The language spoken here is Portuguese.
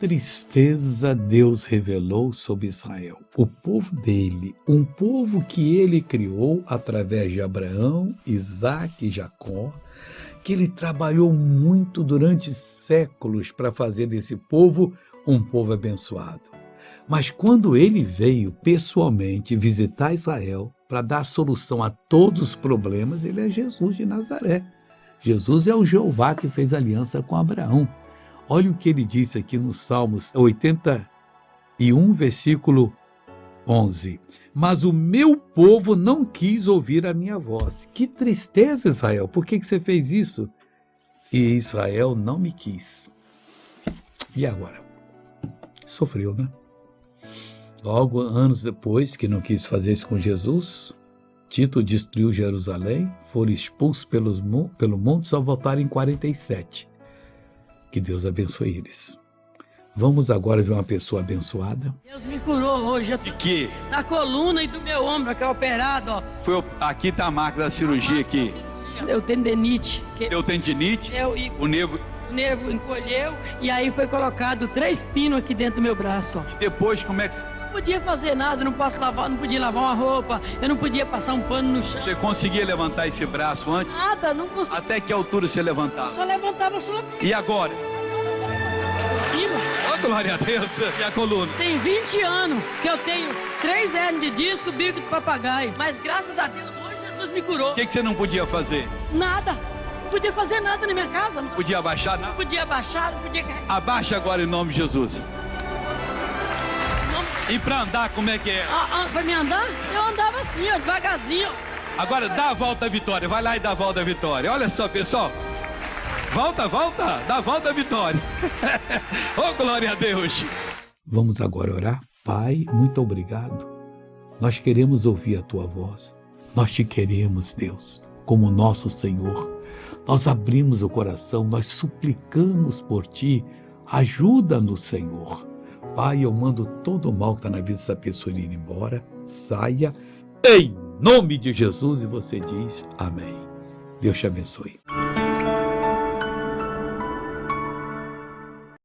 tristeza Deus revelou sobre Israel, o povo dele, um povo que ele criou através de Abraão, Isaque e Jacó, que ele trabalhou muito durante séculos para fazer desse povo um povo abençoado. Mas quando ele veio pessoalmente visitar Israel para dar solução a todos os problemas, ele é Jesus de Nazaré. Jesus é o Jeová que fez aliança com Abraão. Olha o que ele disse aqui no Salmos 81, versículo 11. Mas o meu povo não quis ouvir a minha voz. Que tristeza, Israel. Por que você fez isso? E Israel não me quis. E agora? Sofreu, né? Logo, anos depois que não quis fazer isso com Jesus, Tito destruiu Jerusalém, foram expulsos pelo monte, só voltaram em 47. Que Deus abençoe eles. Vamos agora ver uma pessoa abençoada. Deus me curou hoje. De quê? Da coluna e do meu ombro, que é operado, ó. Aqui tá a marca da cirurgia aqui. Eu tenho tendinite. Deu tendinite? O nervo... O nervo encolheu e aí foi colocado 3 pinos aqui dentro do meu braço, ó. Depois, como é que... Não podia fazer nada, não podia lavar uma roupa, eu não podia passar um pano no chão. Você conseguia levantar esse braço antes? Nada, não conseguia. Até que altura você levantava? Só levantava só. E agora? Oh, glória a Deus! E a coluna? Tem 20 anos que eu tenho 3 hernias de disco, bico de papagaio. Mas graças a Deus, hoje Jesus me curou. O que você não podia fazer? Nada. Não podia fazer nada na minha casa. Não podia abaixar, não? Não podia abaixar, não podia carregar. Abaixa agora em nome de Jesus. E pra andar, como é que é? Pra me andar, eu andava assim, ó, devagarzinho. Agora dá a volta à vitória, vai lá e dá a volta à vitória. Olha só, pessoal. Volta, dá a volta à vitória. Oh, glória a Deus. Vamos agora orar. Pai, muito obrigado. Nós queremos ouvir a tua voz. Nós te queremos, Deus, como nosso Senhor. Nós abrimos o coração, nós suplicamos por ti. Ajuda-nos, Senhor. Pai, eu mando todo o mal que está na vida dessa pessoa ir embora. Saia em nome de Jesus. E você diz amém. Deus te abençoe.